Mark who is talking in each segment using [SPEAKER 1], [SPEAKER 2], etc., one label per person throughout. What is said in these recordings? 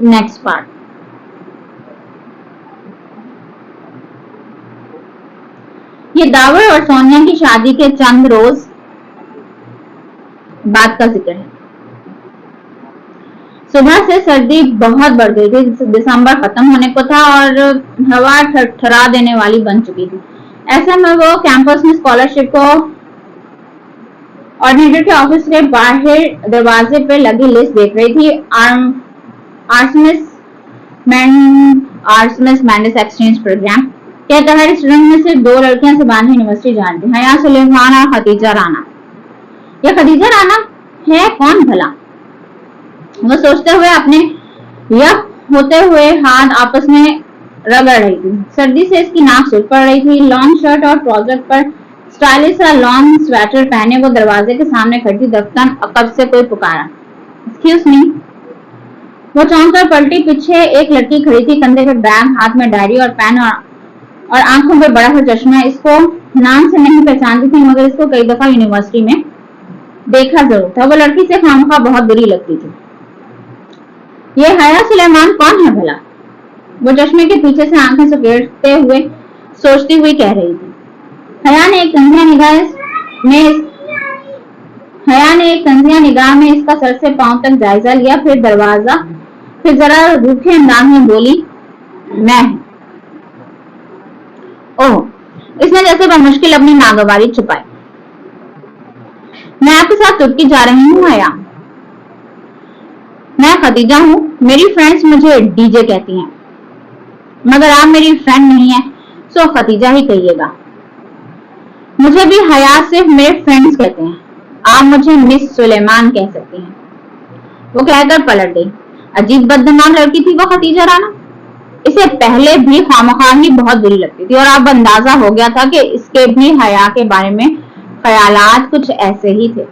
[SPEAKER 1] Next part. ये the power और सोनिया की शादी के चंद रोज बाद का जिक्र है। सुबह से सर्दी बहुत बढ़ गई थी। दिसंबर खत्म होने को था और हवा ठरा देने वाली बन चुकी थी। ऐसे में वो कैंपस में स्कॉलरशिप को ऑर्डिनेटर के ऑफिस के बाहर दरवाजे पे लगी लिस्ट देख रही थी। आर्समिस मैंडिस एक्सचेंज प्रोग्राम के तहत स्टूडेंट में से 2 लड़कियां सुबहानी यूनिवर्सिटी जा रही थी, हया सुलेमान और खदीजा राना। ये खदीजा राना है कौन भला? वो सोचते हुए अपने यक होते हुए हाथ आपस में रगड़ रही थी। सर्दी से इसकी नाक सूख पड़ रही थी। लॉन्ग शर्ट और ट्राउजर पर स्टाइलिश सा लॉन्ग स्वेटर पहने वो दरवाजे के सामने खड़ी थी। दफ्तन अकब से कोई पुकारा, एक्सक्यूज मी। वो चौंक कर पलटी। पीछे एक लड़की खड़ी थी, कंधे पर बैग, हाथ में डायरी और पेन और आंखों पर बड़ा सा चश्मा। इसको नाम से नहीं पहचानती थी, मगर इसको कई दफा यूनिवर्सिटी में देखा जरूर था। वो लड़की से खामखा बहुत बुरी लगती थी। ये हया सुलेमान कौन है भला? वो चश्मे के पीछे से आंखें सुकेड़ते हुए सोचती हुई कह रही थी। हया ने एक तंजिया निगाह में इसका सर से पांव तक जायजा लिया, फिर जरा रूखे अंदाज में बोली, मैं। ओह, इसने जैसे बमुश्किल अपनी नागवारी छुपाई। मैं आपके साथ तुर्की जा रही हूँ हया। मैं खदीजा हूँ, मेरी फ्रेंड्स मुझे डीजे कहती हैं। मगर आप मेरी फ्रेंड नहीं है, सो खदीजा ही कहिएगा। मुझे भी हया सिर्फ मेरे फ्रेंड्स कहते हैं। आप मुझे मिस सुलेमान कह सकती हैं। वो कहकर पलट गई। अजीब बदनाम लड़की थी वो खदीजा राना। इसे पहले भी खामखाही बहुत बुरी लगती थी और अब अंदाजा हो गया था कि इसके भी हया के बारे में ख्यालात कुछ ऐसे ही थे।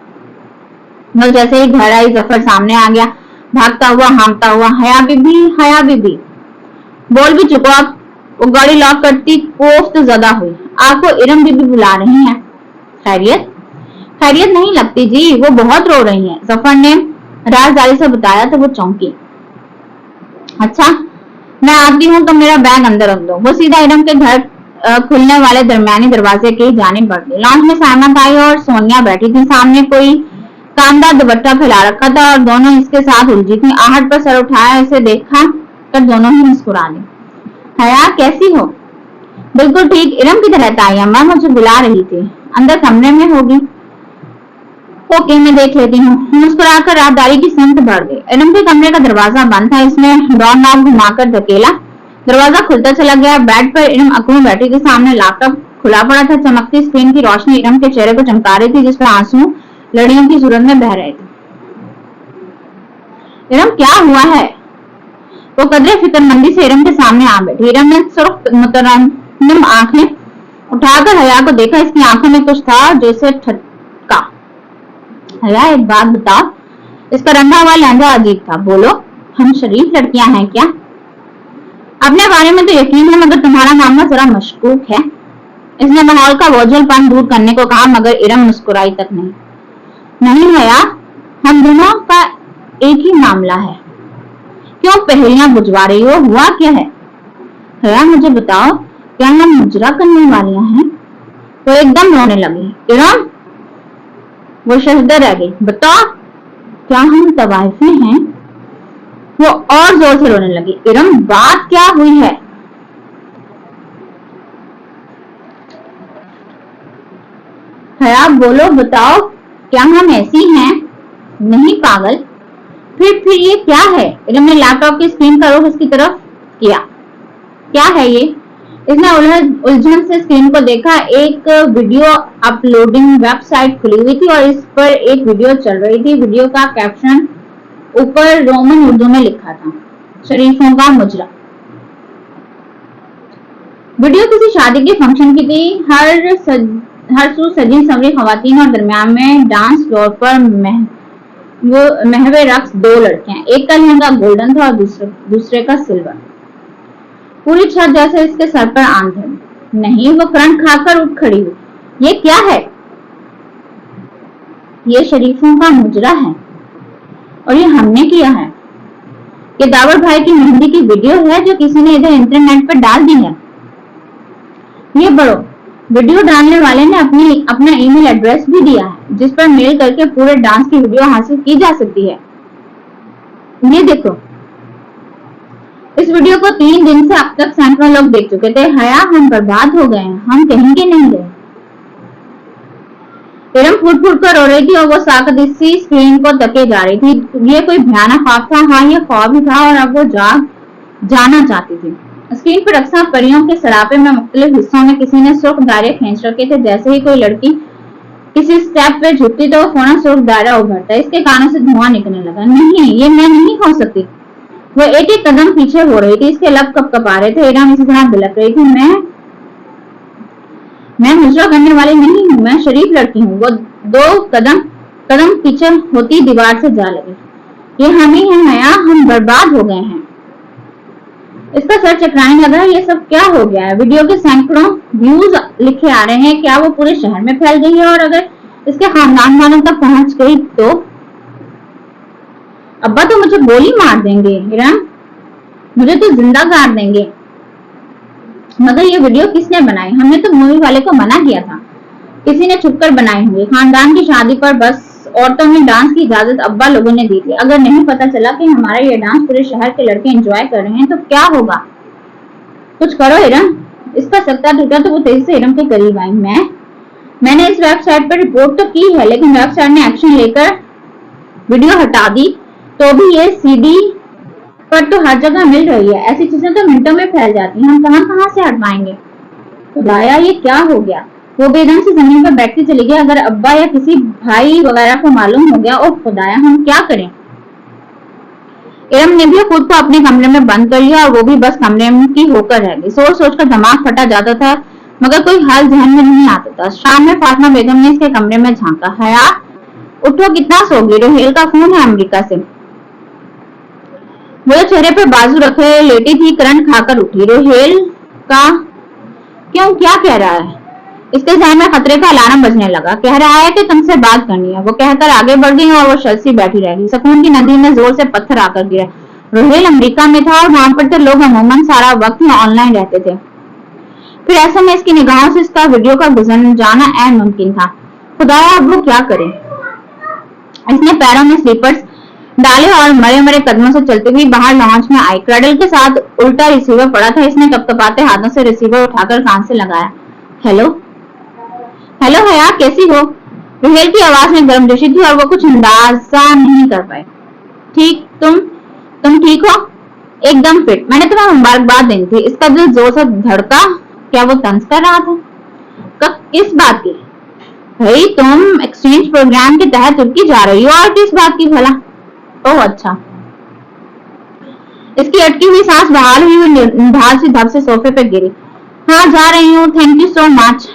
[SPEAKER 1] मगर जैसे ही घर आई जफर सामने आ गया, भागता हुआ हाँफता हुआ, हया बीबी बोल भी चुको अब। वो गाड़ी लॉक करती कोफ्त ज़दा हुई। आपको इरम बीबी बुला रही हैं। खैरियत नहीं लगती जी, वो बहुत रो रही हैं। जफर ने राजदारी से बताया तो वो चौंकी। अच्छा, मैं आती हूँ तो मेरा बैग अंदर रख दो। वो सीधा इरम के घर खुलने वाले दरमियानी दरवाजे की जानिब बढ़ गई। लॉन्च में साइमन आई और सोनिया बैठी थी। सामने कोई कांदा दुपट्टा फैला रखा था और दोनों इसके साथ उलझी थी। आहट पर सर उठाया, इसे देखा कर दोनों ही मुस्कुरा ली। हया कैसी हो? बिल्कुल ठीक। इरम किधर रहता है? अम्मा मुझे बुला रही थी। अंदर कमरे में होगी। ओके, मैं देख लेती हूँ। मुस्कुराकर राहदारी की सिमत बढ़ गई। इरम के कमरे का दरवाजा बंद था। इसने डोर नॉब घुमाकर धकेला, दरवाजा खुलता चला गया। बेड पर इरम अकड़ू बैठी थी। सामने लैपटॉप खुला पड़ा था। चमकती स्क्रीन की रोशनी इरम के चेहरे को चमका रही थी, जिस पर आंसू लड़ियों की सूरत में बह रहे थे। इरम क्या हुआ है? वो कदरे फिक्रमंदी से इरम के सामने आ बैठी। इरम ने सुर्ख मुतरन्निम आंखें उठाकर हया को देखा। इसकी आंखों में कुछ था जो इसे ठटका। हया, एक बात बताओ। इसका रंधा हुआ लहजा अजीब था। बोलो, हम शरीफ लड़कियां हैं क्या? अपने बारे में तो यकीन है, मगर तुम्हारा मामला जरा मशकूक है। इसने माहौल का बोझलपन दूर करने को कहा, मगर इरम मुस्कुराई तक नहीं। नहीं हया, हम दोनों का एक ही मामला है। क्यों पहेलियां बुझवा रही हो? हुआ क्या है? हया, मुझे बताओ, क्या हम मुजरा करने वालियां हैं? वो एकदम रोने लगी। इरम, वो शहदर रह गई। बताओ, क्या हम तवाइफे हैं? वो और जोर से रोने लगी। इरम, बात क्या हुई है? हया, बोलो, बताओ, क्या हम ऐसी हैं? नहीं पागल, फिर ये क्या है? इरम ने लैपटॉप की स्क्रीन का रुख इसकी तरफ किया। क्या है ये? इसने उलझन से स्क्रीन को देखा। एक वीडियो अपलोडिंग वेबसाइट खुली हुई थी और इस पर एक वीडियो चल रही थी। वीडियो का कैप्शन ऊपर रोमन उर्दू में लिखा था, शरीफों का मुजरा। वीडियो किसी शादी के फंक्शन की थी। हर सू सजी संवरी खवातीन और दरमियान में डांस फ्लोर पर महवे रक्स 2 लड़कियां। एक का लहंगा गोल्डन था और दूसरे का सिल्वर। पूरी छत जैसे इसके सर पर आन थे। नहीं, वो करंट खाकर उठ खड़ी हुई। ये क्या है? ये शरीफों का मुजरा है और ये हमने किया है। ये दावर भाई की मेहंदी की वीडियो है जो किसी ने इधर इंटरनेट पर डाल दी है। ये पढ़ो, वीडियो डालने वाले ने अपना ईमेल एड्रेस भी दिया है जिस पर मेल करके पूरे डांस की वीडियो हासिल की जा सकती है। ये देखो, इस वीडियो को 3 दिन से अब तक सैकड़ों लोग देख चुके थे। हया हम बर्बाद हो गए हैं, हम कहीं के नहीं गए। इरम फुट फुट कर रो रही थी और वो साकत इसी स्क्रीन को तके जा रही थी। ये कोई भयानक ख्वाब था? हाँ, ये ख्वाब ही था और अब वो जाना चाहती थी। स्क्रीन पर अक्सर परियों के सरापे में मुख्तलिफ हिस्सों में किसी ने सुर्ख दायरे खींच रखे थे। जैसे ही कोई लड़की किसी स्टेप पे झुकती तो वो फौरन सुर्ख दायरा उभरता। इसके कानों से धुआं निकलने लगा। नहीं, ये मैं नहीं हो सकती। वो एक एक कदम पीछे हो रही थी, इसके लब कप आ रहे थे। इरम इसी तरह बिलक रही थी, मैं मुजरा करने वाली नहीं हूँ, मैं शरीफ लड़की हूँ। वो 2 कदम पीछे होती दीवार से जा लगी। ये हम ही हैं हया, हम बर्बाद हो गए हैं। इसका सर चकराने लगा। ये सब क्या हो गया है? वीडियो के सैकड़ों व्यूज लिखे आ रहे हैं। क्या वो पूरे शहर में फैल गई है? और अगर इसके खानदान वालों तक पहुंच गई तो अब्बा तो मुझे गोली मार देंगे। इरम, मुझे तो जिंदा गाड़ देंगे। मगर ये वीडियो किसने बनाई? हमने तो मूवी वाले को मना किया था। किसी ने छुपकर बनाई होंगी। खानदान की शादी पर बस औरतों में डांस की इजाजत अब्बा लोगों ने दी थी। अगर नहीं पता चला कि हमारा ये डांस पूरे शहर के लड़के एंजॉय कर रहे हैं तो क्या होगा? कुछ करो इरम। इसका सत्ता टूटा तो वो तेजी से इरम के करीब आई। मैंने इस वेबसाइट पर रिपोर्ट तो की है, लेकिन वेबसाइट ने एक्शन लेकर वीडियो हटा दी। तो भी ये सीडी पर तो हर जगह मिल रही है। ऐसी चीजें तो मिनटों में फैल जाती हैं। हम कहां से हटवाएंगे? खुदाया, ये क्या हो गया? वो बेदम से जमीन पर बैठ के चली गई। अगर अब्बा या किसी भाई वगैरह को मालूम हो गया, ओ खुदाया, हम क्या करें? इरम ने भी खुद को अपने कमरे में बंद कर लिया और वो भी बस कमरे की होकर रह गई। सोच कर दिमाग फटा जाता था मगर कोई हाल जहन में नहीं आता था। शाम में फातिमा बेगम ने इसके कमरे में झांका। हया, उठो, कितना सोगी? रोहेल का फोन है अमेरिका से। वो चेहरे पर बाजू रखे लेटी थी, करंट खाकर उठी। रोहेल का क्यों? क्या कह रहा है? इसके जहन में खतरे का अलार्म बजने लगा। कह रहा है कि तुमसे बात करनी है। वो कहकर आगे बढ़ गई और वो शर्सी बैठी रह गई। सुकून की नदी में जोर से पत्थर आकर गिरा। रोहेल अमेरिका में था और वहां पर तो लोग अमूमन सारा वक्त ऑनलाइन रहते थे। फिर ऐसे में इसकी निगाहों से इसका वीडियो का गुजर जाना ऐन मुमकिन था। खुदाया, अब वो क्या करे? इसने पैरों में स्लीपर्स डाले और मरे मरे कदमों से चलती हुई बाहर लॉन्च में आई। क्रैडल के साथ उल्टा रिसीवर पड़ा था। इसने कपकपाते हाथों से रिसीवर उठाकर कान से लगाया। हेलो हया, कैसी हो? रोहेल की आवाज में गर्मजोशी थी और वो कुछ अंदाजा नहीं कर पाए। ठीक, तुम ठीक हो? एकदम फिट। मैंने तुम्हें मुबारकबाद देनी थी। इसका दिल जोर से धड़का। क्या वो तंज कर रहा था? किस बात की? भाई, तुम एक्सचेंज प्रोग्राम के तहत तुर्की जा रही हो। और किस बात की भला? ओह अच्छा। इसकी अटकी हुई सांस बहाल हुई। निढाल सी धब से सोफे पे गिरी। हाँ, जा रही हूँ, थैंक यू सो मच।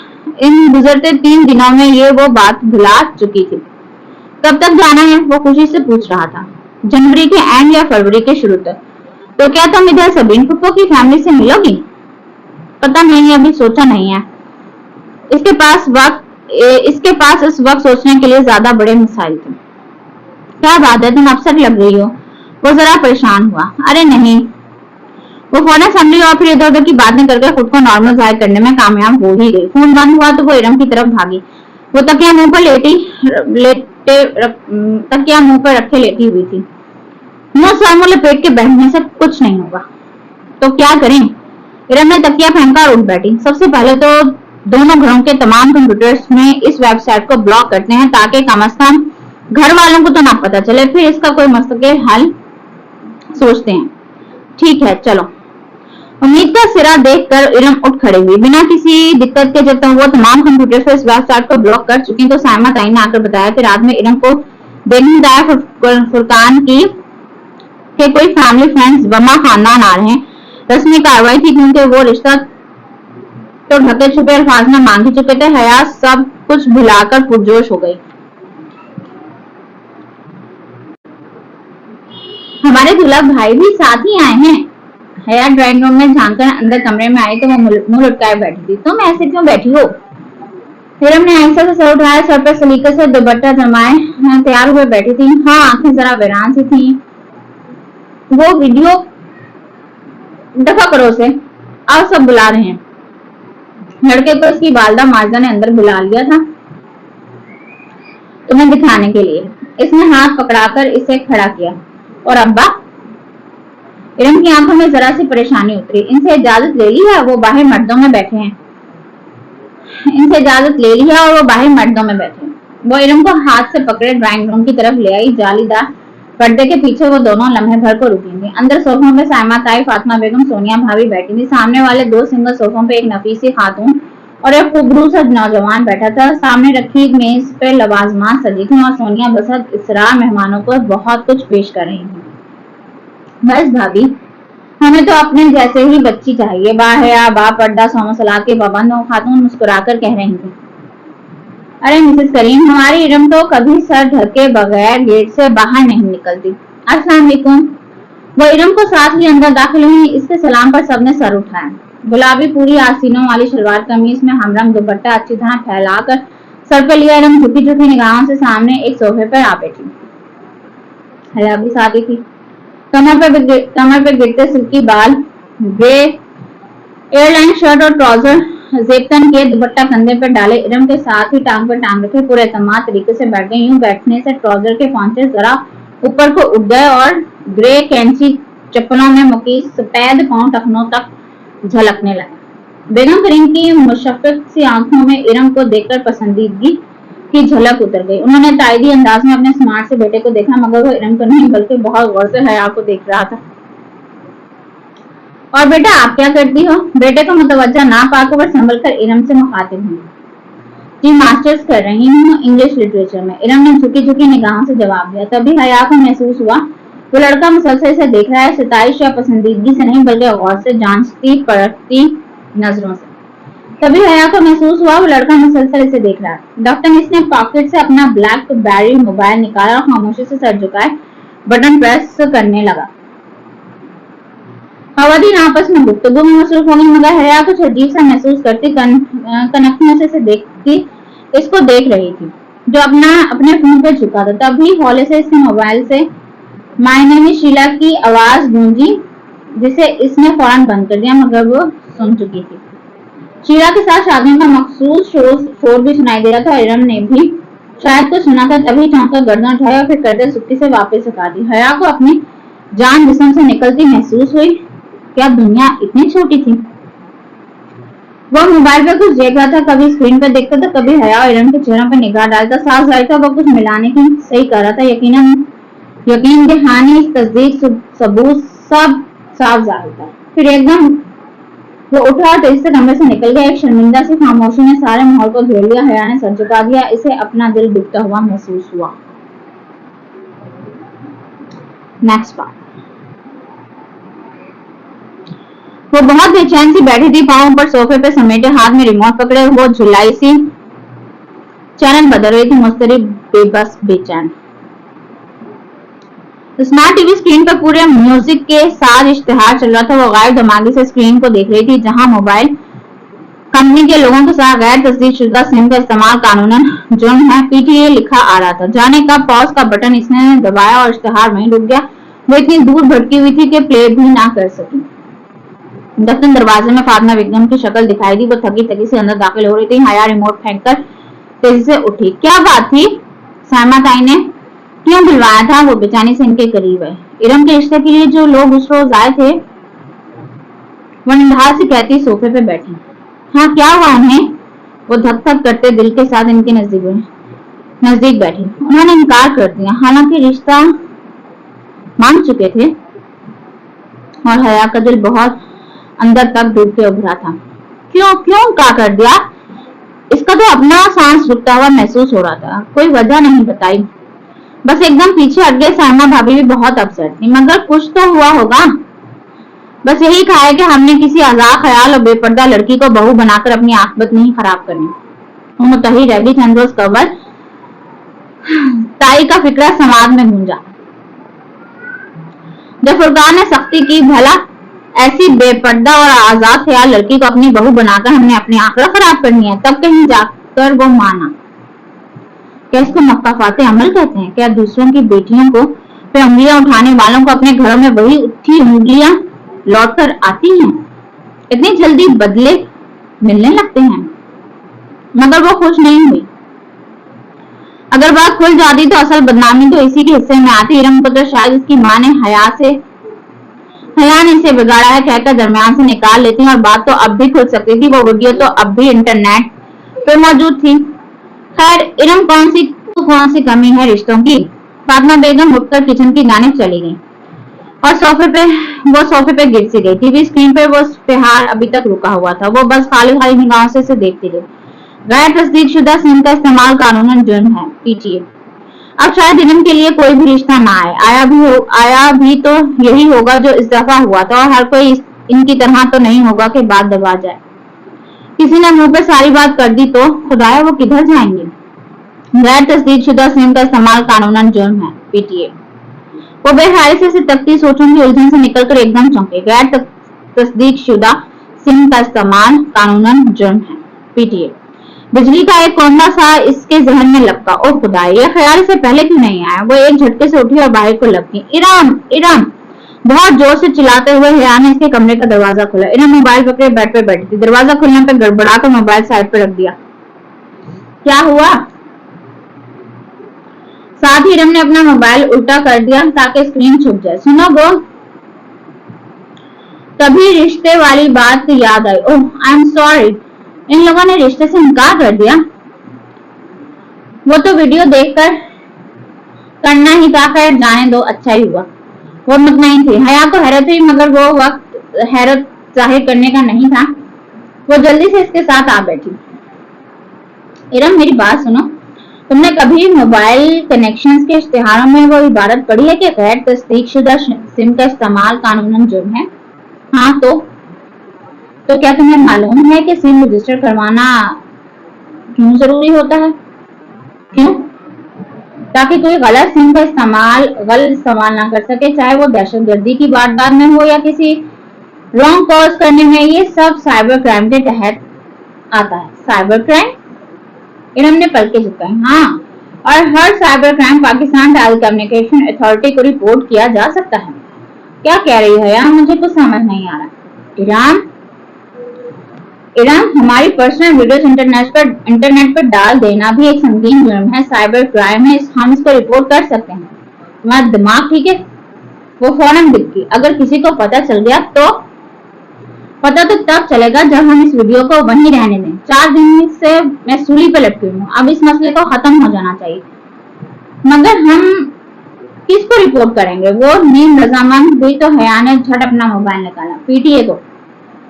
[SPEAKER 1] इन गुजरते 3 दिनों में ये वो बात भुला चुकी थी। कब तक जाना है? वो खुशी से पूछ रहा था। जनवरी के एंड या फरवरी के शुरू तक। तो क्या तुम इधर सबीन फुप्पो की फैमिली से मिलोगी? पता नहीं, अभी सोचा नहीं है। इसके पास इस वक्त सोचने के लिए ज्यादा बड़े मिसाइल थे। क्या बात है, तुम अपसेट लग रही हो? वो जरा परेशान हुआ। अरे नहीं। वो फोन संभली और फिर इधर उधर की बातें करके खुद को नॉर्मल जाहिर करने में कामयाब हो ही गई। फोन बंद हुआ तो वो इरम की तरफ भागी। वो तकिया मुंह पर रखे लेटी हुई थी। मुंह सामने लपेट के बैठने से कुछ नहीं होगा। तो क्या करें? इरम ने तकिया फेंका और उठ बैठी। सबसे पहले तो दोनों घरों के तमाम कंप्यूटर्स में इस वेबसाइट को ब्लॉक करते हैं ताकि कम से कम घर वालों को तो ना पता चले। फिर इसका कोई मसले हल सोचते हैं। ठीक है, चलो। उम्मीद का सिरा देखकर इरम उठ खड़ी हुई। बिना किसी दिक्कत के जब तक वो तमाम कंप्यूटर से इस वेबसाइट को ब्लॉक कर चुकी तो साइमा ताई ने आकर बताया कि रात में इरम को देखने दाया फुरकान की कि कोई फैमिली फ्रेंड्स वमा खानदान आ रहे हैं। रस्मी कार्रवाई थी क्योंकि वो रिश्ता तो ढके छुपे अल्फाज में मांग ही चुके थे। हया सब कुछ भुलाकर पुरजोश हो गई। हमारे दूल्हा भाई भी साथ ही आए हैं। हया ड्राइंग रूम में झांककर अंदर कमरे में आई तो वो मुंह लटकाए बैठी थी। तुम ऐसे क्यों बैठी हो? हिरम ने आयशा से सर उठाया, सर पर सलीके से दुपट्टा जमाए तैयार हुए बैठी थी। हाँ, आंखें जरा वीरान सी थी। वो वीडियो दफा करो उसे, आओ सब बुला रहे हैं। लड़के को उसकी वालदा माजिदा ने अंदर बुला लिया था तुम्हें दिखाने के लिए। इसने हाथ पकड़ाकर इसे खड़ा किया। और अब्बा? इरम की आंखों में जरा सी परेशानी उतरी। इनसे इजाजत ले ली है, वो बाहर मर्दों में बैठे हैं। इनसे इजाजत ले ली है और वो बाहर मर्दों में बैठे हैं। वो इरम को हाथ से पकड़े ड्राइंग रूम की तरफ ले आई। जालीदार पर्दे के पीछे वो दोनों लम्हे भर को रुकी थी। अंदर सोफों पे साइमा ताई, फातिमा बेगम, सोनिया भाभी बैठी थी। सामने वाले 2 सिंगल सोफों पे एक नफीसी खातून और एक खूबरू सा नौजवान बैठा था। सामने रखी मेज पे लवाजमात सजी थी और सोनिया बसत इसरार मेहमानों को बहुत कुछ पेश कर रही थी। बस भाभी, हमें तो अपने जैसे ही बच्ची चाहिए। बाहया बा पर्दा सोमो सलाद के पाबंद खातून मुस्कुराकर कह रही थी। अरे मिसेस करीम, हमारी इरम तो कभी सर ढके बगैर गेट से बाहर नहीं निकलती। अस्सलाम वालेकुम। वो इरम को साथ ही अंदर दाखिल हुई। इसके सलाम पर सबने सर उठाया। गुलाबी पूरी आसीनों वाली शलवार कमीज में हमरंग दुपट्टा अच्छी तरह फैलाकर सर पे लिया इरम झुकी झुकी निगाहों से सामने एक सोफे पर आ बैठी। हया भी सादी थी। कमर पे गिरते सिल्की बाल, ग्रे एयरलाइन शर्ट और ट्राउजर जेबतन के, दुपट्टा कंधे पर डाले, इरम के साथ ही टांग पर टांग रखे पूरे एतमाद तरीके से बैठ गई। यूं बैठने से ट्राउजर के पौंचे जरा ऊपर को उठ गए और ग्रे कैंची चप्पलों में मुकी सफेद पांव टखनों तक झलकने लगे। बेगम करीम की मुशफ़्फ़क़ सी आंखों में इरम को देखकर पसंदीदगी की झलक उतर गई। उन्होंने ताइदी अंदाज में अपने स्मार्ट से बेटे को देखा, मगर वो इरम को नहीं बल्कि बहुत गौर से हया को देख रहा था। और बेटा, आप क्या करती हो? बेटे को मुतवज्जा ना पाकर वो संभल कर इरम से मुखातिब हुई। जी, मास्टर्स कर रही हूँ इंग्लिश लिटरेचर में। इरम ने झुकी झुकी निगाहों से जवाब दिया। तभी हया को महसूस हुआ वो लड़का मुसलसल से देख रहा है, सिताइश या पसंदीदगी से नहीं बल्कि गौर से, जांचती परखती नजरों से। तभी हया को महसूस हुआ वो लड़का मुसलसल इसे देख रहा है। डॉक्टर ने पॉकेट से अपना ब्लैकबेरी मोबाइल निकाला और खामोशी से सर झुकाए बटन प्रेस करने लगा। खवातीन आपस में गुफ्तगू में मसरूफ हो गई, मगर हया कुछ अजीब सा महसूस करती कनखियों से देखती इसको देख रही थी जो अपने फोन पे झुका था। तभी हौले से इसके मोबाइल से माय नेम इज शीला की आवाज गूंजी, जिसे इसने फौरन बंद कर दिया, मगर वो सुन चुकी थी। शीला के साथ शादियों का मखसूस शोर भी सुनाई दे रहा था। इरम ने भी शायद कुछ सुना था, तभी चौंक कर गर्दन उठाई और फिर करते सुक्ति से वापस उठा दी। हया को अपनी जान जिस्म से निकलती महसूस हुई। क्या दुनिया इतनी छोटी थी? वो मोबाइल पे कुछ देख रहा था, कभी स्क्रीन पे देखता था, कभी हया और इरम के चेहरों पर निगाह डालता। साफ जाहिर था वो कुछ मिलाने की सही कर रहा था। यकीन दहानी, तस्दीक, सबूत सब साफ जाहिर था। फिर एकदम वो उठा और तेजी से कमरे से निकल गया। एक शर्मिंदा सी खामोशी ने सारे माहौल को घेर लिया। हया ने सर झुका दिया। इसे अपना दिल दुखता हुआ महसूस हुआ। Next part. वो बहुत बेचैन सी बैठी थी, पांव पर सोफे पे समेटे, हाथ में रिमोट पकड़े वो झुलाई सी चैनल बदल रही थी, मुस्तरिब, बेबस, बेचैन। स्मार्ट टीवी स्क्रीन पर पूरे म्यूजिक के साथ इश्तिहार चल रहा था। वो गायब दिमागी से स्क्रीन को देख रही थी, जहां मोबाइल कंपनी के लोगों के साथ गैर तस्दीकशुदा सिम का इस्तेमाल कानूनन जुर्म है, पीटीए लिखा आ रहा था। जाने का पॉज का बटन इसने दबाया और इश्तिहार वहीं रुक गया। वो इतनी दूर भटकी हुई थी कि प्ले भी ना कर सकी। दफ्तर दरवाजे में फातिमा बेगम की शक्ल दिखाई दी। वो थकी थकी से अंदर दाखिल हो रही थी। हया रिमोट फेंककर तेजी से उठी। क्या बात थी? साइमा ताई ने क्यों बुलवाया था? वो बेचानी से इनके करीब है। इरम के रिश्ते के लिए जो लोग उस रोज आए थे, वो निंदार से कहती सोफे पे बैठी। हाँ, क्या हुआ उन्हें? वो धक धक करते दिल के साथ इनके नजदीक बैठी। उन्होंने इनकार कर दिया, हालांकि रिश्ता मान चुके थे। और हया का दिल बहुत अंदर तक डूब के उभरा था। क्यों क्या कर दिया? इसका तो अपना सांस रुकता हुआ महसूस हो रहा था। कोई वजह नहीं बताई, बस एकदम पीछे हट गए। साइमा भाभी भी बहुत अपसेट थी, मगर कुछ तो हुआ होगा। बस यही कहा है कि हमने किसी आजाद ख्याल और बेपर्दा लड़की को बहू बनाकर अपनी आखिरत नहीं खराब करनी। वो मुतहिद रह गई। चंद रोज कबल ताई का फिक्रा समाज में गूंजा। जब फुरकान ने सख्ती की, भला ऐसी बेपर्दा और आजाद ख्याल लड़की को अपनी बहू बनाकर हमने अपनी आखिरत खराब करनी है, तब कहीं जाकर वो माना। क्या इसको मक्काफाते अमल कहते हैं? क्या दूसरों की बेटियों को पे उंगलियां उठाने वालों को अपने घरों में वही उठी उंगलियां लौट कर आती हैं। इतनी जल्दी बदले मिलने लगते हैं। मगर वो खुश नहीं हुई। अगर बात खुल जाती तो असल बदनामी तो इसी के हिस्से में आती। इरम को तो शायद इसकी माँ ने हया ने इसे बिगाड़ा है कहकर दरमियान से निकाल लेती, और बात तो अब भी खुल सकती थी। वो वीडियो तो अब भी इंटरनेट पे मौजूद थी। खैर, इरम कौन सी कमी है रिश्तों की। फातिमा बेगम उठकर किचन की जानिब चली गई और सोफे पे गिर सी गई। टीवी स्क्रीन पर वो इश्तिहार अभी तक रुका हुआ था। वो बस खाली निगाहों से इसे देखती रही। गैर तस्दीकशुदा सिम का इस्तेमाल कानूनन जुर्म है, पीटीए। अब शायद इरम के लिए कोई भी रिश्ता ना आए। आया भी तो यही होगा जो इस दफा हुआ था, और हर कोई इनकी तरह तो नहीं होगा कि बात दबा जाए। किसी ने मुंह पे सारी बात कर दी तो खुदाया वो किधर जाएंगे। गैर तस्दीकशुदा सिम का इस्तेमाल कानूनन जुर्म है, पीटीए। वो बेहयाई से तकती सोचों की उलझन से निकलकर एकदम चौंके। गैर तस्दीकशुदा सिम का इस्तेमाल कानूनन जुर्म है, पीटीए। बिजली का एक कोंदा सा इसके जहन में लपका। ओ खुदा, यह ख्याल से पहले क्यों नहीं आया। वो एक झटके से उठी और बाहर को लपकी। इरम, इरम! बहुत जोर से चिल्लाते हुए हया ने इसके कमरे का दरवाजा खोला। इरम मोबाइल पकड़े बेड पे बैठी थी। दरवाजा खुलने पर गड़बड़ाकर मोबाइल साइड पर रख दिया। क्या हुआ? साथ ही इरम ने अपना मोबाइल उल्टा कर दिया ताकि स्क्रीन छुप जाए। सुनो वो, तभी रिश्ते वाली बात याद आई। ओह, आई एम सॉरी, इन लोगों ने रिश्ते से इनकार कर दिया। वो तो वीडियो देखकर करना ही था। खैर जाने दो, अच्छा ही हुआ। वो मुतमईन थी। हया को हैरत हुई, मगर वो वक्त हैरत जाहिर करने का नहीं था। वो जल्दी से इसके साथ आ बैठी। इरम, मेरी बात सुनो। तुमने कभी मोबाइल कनेक्शन के इश्तिहारों में वो इबारत पढ़ी है कि गैर तस्दीकशुदा सिम का इस्तेमाल कानूनन जुर्म है? हाँ, तो क्या तुम्हें मालूम है कि सिम रजिस्टर करवाना क्यों जरूरी होता है? क्यों? ताकि कोई गलत सिम का इस्तेमाल ना कर सके, चाहे वो दहशतगर्दी की वारदात में हो या किसी रॉन्ग कॉज करने में। ये सब साइबर क्राइम के तहत आता है। Cyber crime? इरम ने पलके झुकाई। हाँ, और हर cyber crime Pakistan telecommunication authority को रिपोर्ट किया जा सकता है। क्या कह रही है यार? मुझे कुछ समझ नहीं आ रहा। इरम, हमारी पर्सनल वीडियोस इंटरनेट पर डाल देना भी एक संगीन जुर्म है, साइबर क्राइम है। हम इसको रिपोर्ट कर सकते हैं। तुम्हारा दिमाग ठीक है? वो फौरन दिखी। अगर किसी को पता चल गया तो पता तो तब चलेगा जब हम इस वीडियो को वहीं रहने दें। 4 दिन से मैं सूली पे लटकी हूँ। अब इस मसले को खत्म हो जाना चाहिए। मगर हम किसको रिपोर्ट करेंगे? वो नींद रजामंद हुई तो हया ने झट अपना मोबाइल निकाला। पीटीए को।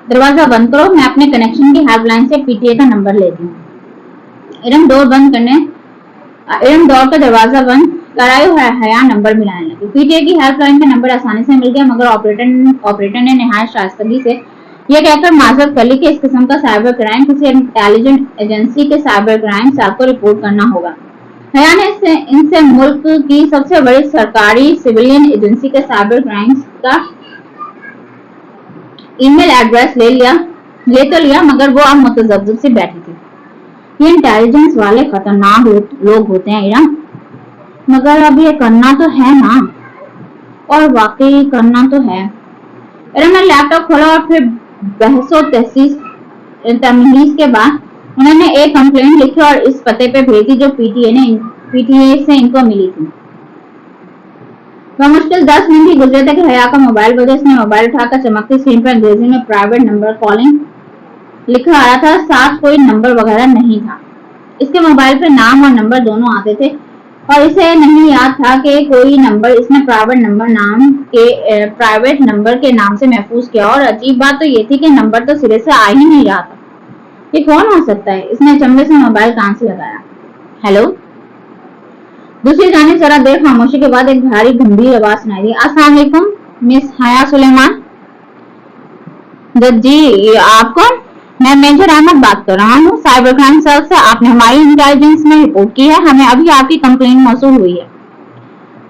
[SPEAKER 1] दरवाजा बंद करो, मैं अपने कनेक्शन की हेल्पलाइन से पीटीए का नंबर लेती हूँ। इरम दौड़ कर दरवाजा बंद कराई और हया नंबर मिलाने लगी। पीटीए की हेल्पलाइन का नंबर आसानी से मिल गया, मगर ऑपरेटर ने निहायत शाइस्तगी से यह कहकर माजरत कर ली कि इस किस्म का साइबर क्राइम किसी इंटेलिजेंस एजेंसी के साइबर क्राइम सेल को रिपोर्ट करना होगा। हया ने इनसे मुल्क की सबसे बड़ी सरकारी सिविलियन एजेंसी के साइबर क्राइम का ईमेल एड्रेस ले तो लिया, मगर वो अब मुतज़ब्ज़िब से बैठी थी। ये इंटेलिजेंस वाले खतरनाक लोग होते हैं इरम, मगर अब ये करना तो है ना। और वाकई करना तो है। इरम ने लैपटॉप खोला और फिर बहसो तमहीज के बाद उन्होंने एक कंप्लेंट लिखी और इस पते पे भेजी जो पीटीए से इनको मिली थी। मुश्किल 10 मिनट ही गुजरे थे कि हया का मोबाइल बजा। इसने मोबाइल उठाकर चमकती स्क्रीन पर अंग्रेजी में प्राइवेट नंबर कॉलिंग लिखा आ रहा था। साथ कोई नंबर वगैरह नहीं था। इसके मोबाइल पे नाम और नंबर दोनों आते थे और इसे नहीं याद था कि कोई नंबर इसने प्राइवेट नंबर के नाम से महफूज किया। और अजीब बात तो ये थी कि नंबर तो सिरे से आ ही नहीं रहा था। ये कौन हो सकता है? इसने चंबे से मोबाइल कान से लगाया। हेलो। दूसरी जानिब जरा देर खामोशी के बाद एक भारी गंभीर आवाज सुनाई दी। अस्सलाम वालेकुम मिस हया सुलेमान। जी, आप कौन? मैं मेजर अहमद बात कर रहा हूँ, साइबर क्राइम सेल से। आपने हमारी इंटेलिजेंस में रिपोर्ट की है। हमें अभी आपकी कंप्लेंट मौसूल हुई है।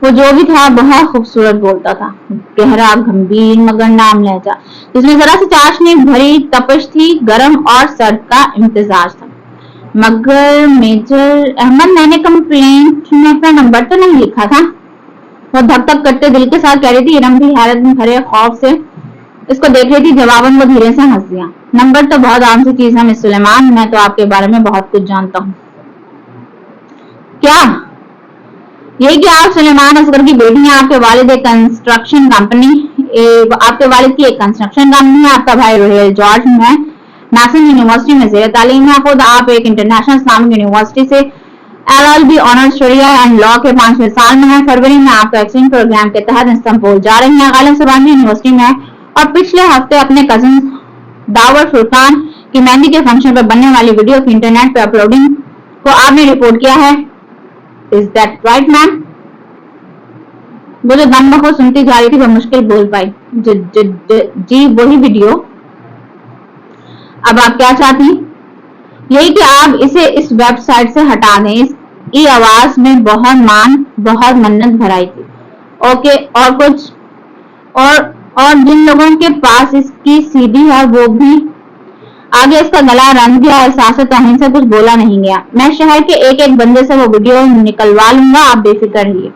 [SPEAKER 1] वो जो भी था बहुत खूबसूरत बोलता था, गहरा, गंभीर मगर नाम लहजा, जिसमें जरा सी चाशनी भरी तपश थी, गर्म और सर्द का इम्तिजाज था। मगर मेजर अहमद, मैंने कंप्लेंट में अपना नंबर तो नहीं लिखा था। वो धक धक करते दिल के साथ कह रही थी। इरम भी हैरत में भरे खौफ से इसको देख रही थी। जवाबन वो धीरे से हंस दिया। नंबर तो बहुत आम सी चीज है मिस सुलेमान, मैं तो आपके बारे में बहुत कुछ जानता हूँ। क्या? यही कि आप सुलेमान असगर की बेटी हैं। आपके वालिद एक कंस्ट्रक्शन कंपनी आपके वालिद की एक कंस्ट्रक्शन कंपनी है। आपका भाई रोहेल जॉर्ज है, नासिर यूनिवर्सिटी में जेर तालीम है। खुद आप एक इंटरनेशनल इस्लामिक यूनिवर्सिटी से LLB ऑनर्स शरिया एंड लॉ के 5वें साल में है। फरवरी में आपका एक्सचेंज प्रोग्राम के तहत इस्तांबुल जा रही हैं। गालिब सबानी यूनिवर्सिटी में है और पिछले हफ्ते अपने कजिन दावर फुरकान की मेहंदी के फंक्शन पर बनने वाली वीडियो की इंटरनेट पे अपलोडिंग को आपने रिपोर्ट किया है। Is that right ma'am? वो जो दम बखो सुनती जा रही थी वो मुश्किल बोल पाई। जी वही वीडियो। अब आप क्या चाहती? यही कि आप इसे इस वेबसाइट से हटा दें। इसकी आवाज में बहुत मन्नत भराई थी। ओके, और कुछ? और जिन लोगों के पास इसकी सीडी है वो भी। आगे इसका गला रंग गया। एहसास तौहीन से कुछ बोला नहीं गया। मैं शहर के एक एक बंदे से वो वीडियो निकलवा लूंगा, आप बेफिक्र रहिए।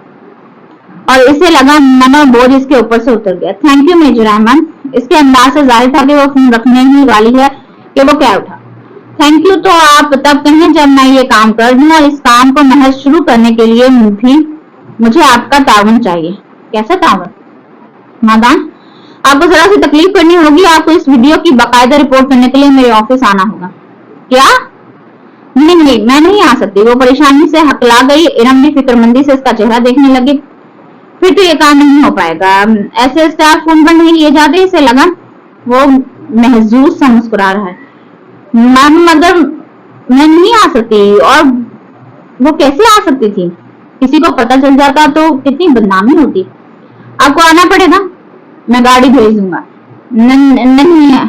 [SPEAKER 1] और इसे लगा मनो बोझ इसके ऊपर से उतर गया। Thank you major Ahmad. इसके अंदाज से जाहिर था कि वो फोन रखने ही वाली है कि वो क्या उठा। थैंक यू तो आप तब कहें जब मैं ये काम कर दूं, और इस काम को महज शुरू करने के लिए भी मुझे आपका ताउन चाहिए। कैसा ताउन? नादान, आपको जरा सी तकलीफ करनी होगी। आपको इस वीडियो की बाकायदा रिपोर्ट करने के लिए मेरे ऑफिस आना होगा। क्या? नहीं, मैं नहीं आ सकती। वो परेशानी से हकला गई। इरम भी फिक्रमंदी से इसका चेहरा देखने लगी। फिर तो ये काम नहीं हो पाएगा। ऐसे स्टाफ फोन पर नहीं लिए जाते। इसे लगा वो महजूज सा मुस्कुरा रहा है। मगर मैं नहीं आ सकती। और वो कैसे आ सकती थी? किसी को पता चल जाता तो कितनी बदनामी होती। आपको आना पड़ेगा, मैं गाड़ी भेज दूंगा। नहीं है।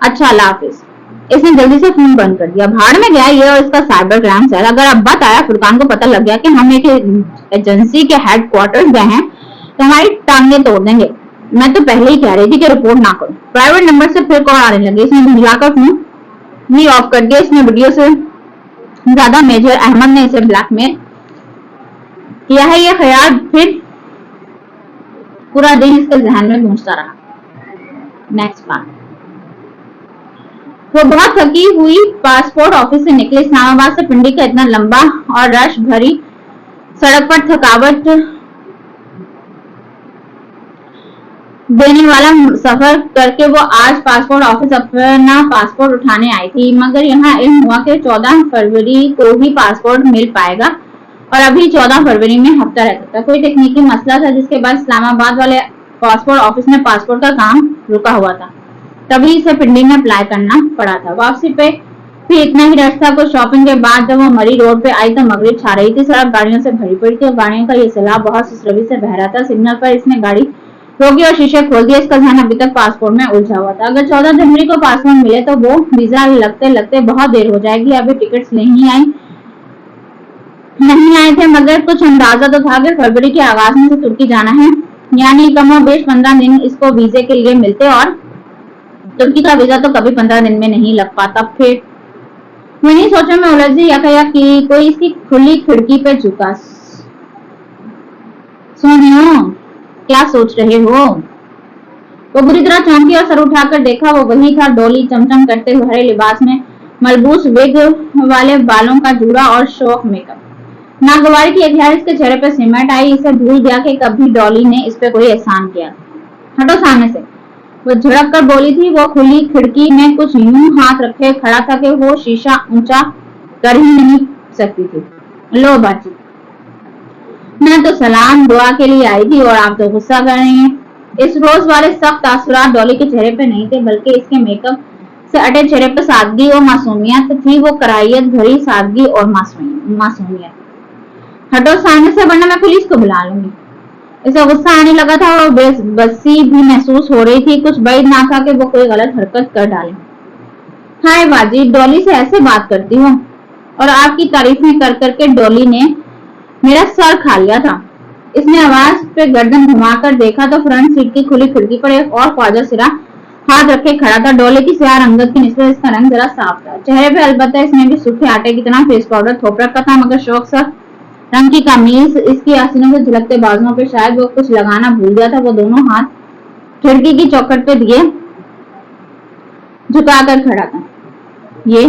[SPEAKER 1] अच्छा, अल्लाह हाफिज। इसने जल्दी से फोन बंद कर दिया। भाड़ में गया ये और इसका साइबर क्राइम सेल। अगर अब बात आया फुरकान को पता लग गया कि हम एक एजेंसी के हेडक्वार्टर्स गए हैं तो हमारी टांगे तोड़ देंगे। मैं तो पहले ही कह रही थी कि रिपोर्ट ना करो। प्राइवेट नंबर से फिर कॉल आने लगे। इसने झुंझलाकर फोन भी ऑफ कर दिया। इसने वीडियो से ज्यादा मेजर अहमद ने इसे ब्लैकमेल किया है, ये ख्याल फिर पूरा दिन इसके जहन में गूंजता रहा। Next part. वो बहुत थकी हुई पासपोर्ट ऑफिस से निकली। इस्लामाबाद से पिंडी का इतना लंबा और रश भरी सड़क पर थकावट देने वाला सफर करके वो आज पासपोर्ट ऑफिस अपना पासपोर्ट उठाने आई थी। मगर यहाँ इल्म हुआ कि 14 फरवरी को ही पासपोर्ट मिल पाएगा और अभी 14 फरवरी में हफ्ता रह सकता। कोई तकनीकी मसला था जिसके बाद इस्लामाबाद वाले पासपोर्ट ऑफिस में पासपोर्ट का काम रुका हुआ था। तभी इसे पिंडी में अप्लाई करना पड़ा था। वापसी पे भी इतना ही रश था। कुछ शॉपिंग के बाद जब वो मरी रोड पे आई तो मगरिब छा रही थी। सड़क गाड़ियों से भरी पड़ी थी और गाड़ियों का ये सैलाब बहुत सुस्रवी से बह रहा था। सिग्नल पर इसने गाड़ी रोकी और शीशे खोल दिया। इसका ध्यान अभी तक पासपोर्ट में उलझा हुआ था। अगर 14 जनवरी को पासपोर्ट मिले तो वो वीजा लगते लगते बहुत देर हो जाएगी। अभी टिकट्स नहीं आए थे, मगर कुछ अंदाजा तो था कि फरवरी के आगाज में से तुर्की जाना है, यानी कम बेश 15 दिन इसको वीजे के लिए मिलते। और तुर्की का वीजा तो कभी 15 दिन में नहीं लग पाता। फिर मैंने सोचा मैं उलझी या कि कोई इसकी खुली खिड़की पे झुका। सोनियो, क्या सोच रहे हो? वो बुरी तरह चौंकी और सर उठाकर देखा। वो वही था, डोली चमचम करते हरे लिबास में, मलबूस विग वाले बालों का जूड़ा और शौक मेकअप। नागवारी की एक इसके चेहरे पर सिमट आई। इसे भूल गया कि कभी डॉली ने इस पे कोई एहसान किया। हटो सामने से, वो झड़क कर बोली थी। वो खुली खिड़की में कुछ यूं हाथ रखे खड़ा था कि वो शीशा ऊंचा कर ही नहीं सकती थी। लो बाजी, मैं तो सलाम दुआ के लिए आई थी और आप तो गुस्सा कर रही हैं। इस रोज वाले सख्त तासुरात डॉली के चेहरे पे नहीं थे, बल्कि इसके मेकअप से अटे चेहरे पे सादगी और मासूमियत थी। वो कराहियत भरी सादगी और मासूमियत। हटो सामने से, वरना मैं पुलिस को बुला लूंगी। इसे गुस्सा आने लगा था और बेबसी भी महसूस हो रही थी। कुछ बैद ना था कि वो कोई गलत हरकत कर डाले। हाय बाजी, डॉली से ऐसे बात करती हो? और आपकी तारीफें कर करके डॉली ने मेरा सर खा लिया था। इसने आवाज पे गर्दन घुमाकर देखा तो फ्रंट सीट की खुली खिड़की पर एक और ख्वाजा सिरा हाथ रखे खड़ा था। डोले की स्याह रंगत की निस्बत इसका रंग जरा साफ था। चेहरे पे अलबत्ता इसने भी सूखे आटे की तरह फेस पाउडर थोप रखा था, मगर शौक सा रंग की कमीज, इसकी आसीनों से झलकते बाजुओं पे शायद वो कुछ लगाना भूल गया था। वो दोनों हाथ खिड़की की चौखट पे दिए झुकाकर खड़ा था। ये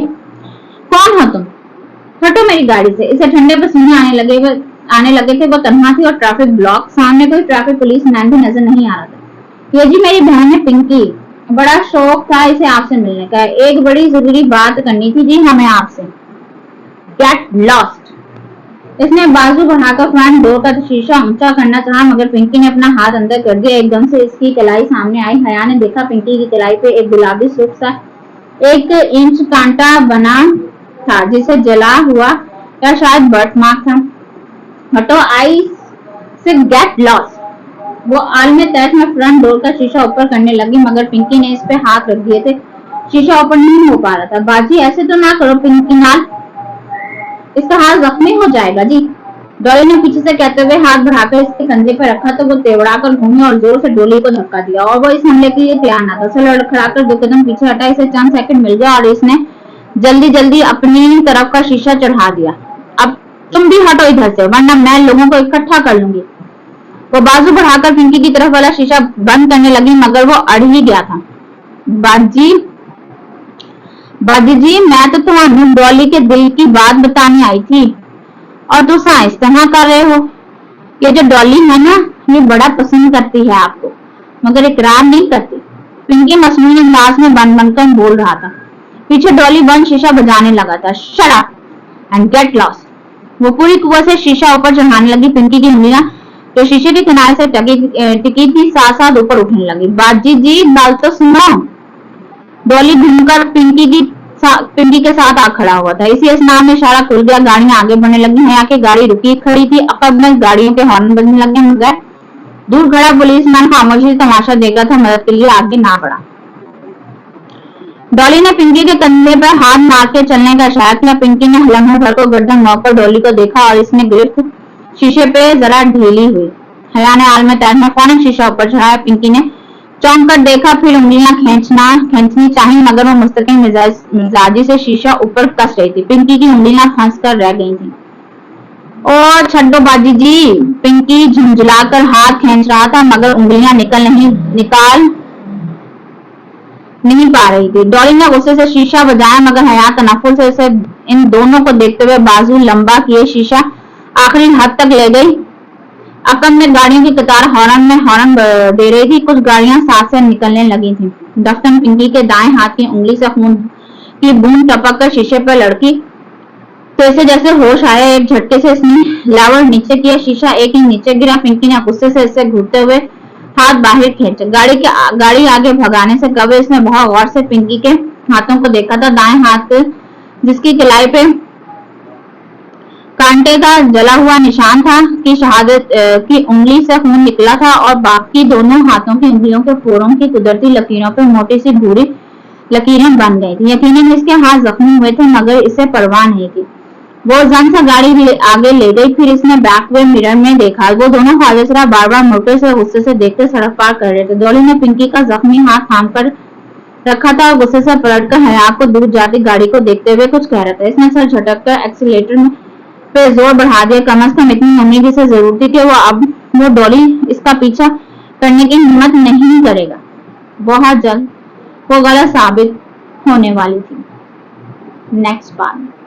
[SPEAKER 1] कौन हो तुम? हटो मेरी गाड़ी से। इसे ठंडे पसीने आने लगे थे। वो तन्हा थी और ट्रैफिक ब्लॉक, सामने कोई ट्रैफिक पुलिस मैन भी नजर नहीं आ रहा था। ये जी मेरी बहन है पिंकी, बड़ा शौक था इसे आपसे मिलने का। एक बड़ी जरूरी बात करनी थी जी हमें आपसे। Get lost. इसने बाजू बढ़ाकर फ्रंट डोर का शीशा ऊंचा करना चाहा, मगर पिंकी ने अपना हाथ अंदर कर दिया। एकदम से इसकी कलाई सामने आई। हया ने देखा पिंकी की कलाई पे एक गुलाबी सूख सा 1 इंच कांटा बना था, जिसे जला हुआ या शायद बर्थ मार्क था। हटो, आई से गेट लॉस्ट। वो आलमे तहत में फ्रंट डोर का शीशा ऊपर करने लगी, मगर पिंकी ने इस पे हाथ रख दिए थे। शीशा ऊपर नहीं हो पा रहा था। बाजी ऐसे तो ना करो पिंकी नाल, इसका हाथ जख्मी हो जाएगा जी। डॉली ने पीछे से कहते हुए हाथ बढ़ाकर इसके कंधे पर रखा तो वो तेवड़ाकर घूमी और जोर से डोली को धक्का दिया, और वो इस हमले के लिए तैयार न था। उसे लड़खड़ाकर 2 कदम पीछे हटा। इसे चंद सेकंड मिल गया और इसने जल्दी जल्दी अपनी तरफ का शीशा चढ़ा दिया। अब तुम भी हटो इधर से, वरना मैं लोगों को इकट्ठा कर लूंगी। वो बाजू बढ़ाकर पिंकी की तरफ वाला शीशा बंद करने लगी, मगर वो अड़ ही गया था। बाजी जी, मैं तो तुम्हारी डॉली के दिल की बात बताने आई थी और तुम इस तरह कर रहे हो। ये जो डॉली है ना, ये बड़ा पसंद करती है आपको, मगर इकरार नहीं करती। पिंकी मसनून अंदाज में बन बनकर बोल रहा था। पीछे डॉली बंद शीशा बजाने लगा था। Shut up and get lost. वो पूरी कुवत से शीशा ऊपर चढ़ाने लगी। पिंकी की उंगलियां जो शीशे के किनारे से टिकी थी साथ साथ ऊपर उठने लगी। बाजी जी, बाल तो सुनो। डॉली घूमकर पिंकी के साथ आ खड़ा हुआ था। इसी स्नान में इशारा खुल गया। गाड़ियां आगे बढ़ने लगी। यहाँ की गाड़ी रुकी खड़ी थी। अकब में गाड़ियों के हॉर्न बजने लगे, मगर दूर खड़ा पुलिसमैन खामोशी तमाशा देखा था, मदद के लिए आगे ना बढ़ा। डॉली ने पिंकी के कंधे पर हाथ मार के चलने का इशारा किया। पिंकी ने लम्हे भर को गर्दन नौकर डॉली को देखा और इसने गिरफ्त शीशे पे जरा ढीली हुई। हया ने आलमे तहत में फौरन शीशा ऊपर चढ़ाया। पिंकी ने चौंक कर देखा, फिर उंगलियां खींचनी चाहिए, मगर वो मुस्तकिल मिजाजी से शीशा ऊपर कस रही थी। पिंकी की उंगलियां फंस कर रह गई थी। और छड्डो बाजी जी। पिंकी झुंझलाकर हाथ खींच रहा था, मगर उंगलियां निकाल नहीं पा रही थी। डॉली ने गुस्से से शीशा बजाया, मगर हया तनाफुल से इसे इन दोनों को देखते हुए बाजू लंबा किए शीशा आखिरी हद तक ले गई। अकब में गाड़ियों की कतार हॉर्न दे रही थी। कुछ गाड़ियां साथ से निकलने लगी थी। दफ्तन पिंकी के दाएं हाथ की उंगली से खून की बूंद टपक कर शीशे पर लड़की तो इसे जैसे होश आया। एक झटके से इसने लेवर नीचे किया। शीशा एक ही नीचे गिरा। पिंकी ने गुस्से से इसे घूरते हुए हाथ बाहर खींचा। गाड़ी आगे भगाने से कब इसने बहुत गौर से पिंकी के हाथों को देखा था। दाएं हाथ जिसकी कलाई पे कांटे का जला हुआ निशान था कि शहादत की उंगली से खून निकला था, और बाकी दोनों हाथों की उंगलियों के फोरों की कुदरती लकीरों पर मोटी सी भूरी लकीरें बन गई थी। यकीनन इसके हाथ जख्मी हुए थे, मगर इसे परवाह नहीं थी। वो जन सा गाड़ी आगे ले गई। फिर इसने बैकवे मिरर में देखा। वो दोनों खालिसरा बार बार मोटे से गुस्से से देखते सड़क पार कर रहे थे। डॉली ने पिंकी का जख्मी हाथ थाम कर रखा था और गुस्से से पलटकर हया को दूर जाती गाड़ी को देखते हुए कुछ कह रहा था। इसने सर झटक कर एक्सीलेटर पे जोर बढ़ा दिया। कम से कम इतनी उम्मीद इसे जरूर थी कि वो डॉली इसका पीछा करने की हिम्मत नहीं करेगा। बहुत जल्द वो गलत साबित होने वाली थी। Next part.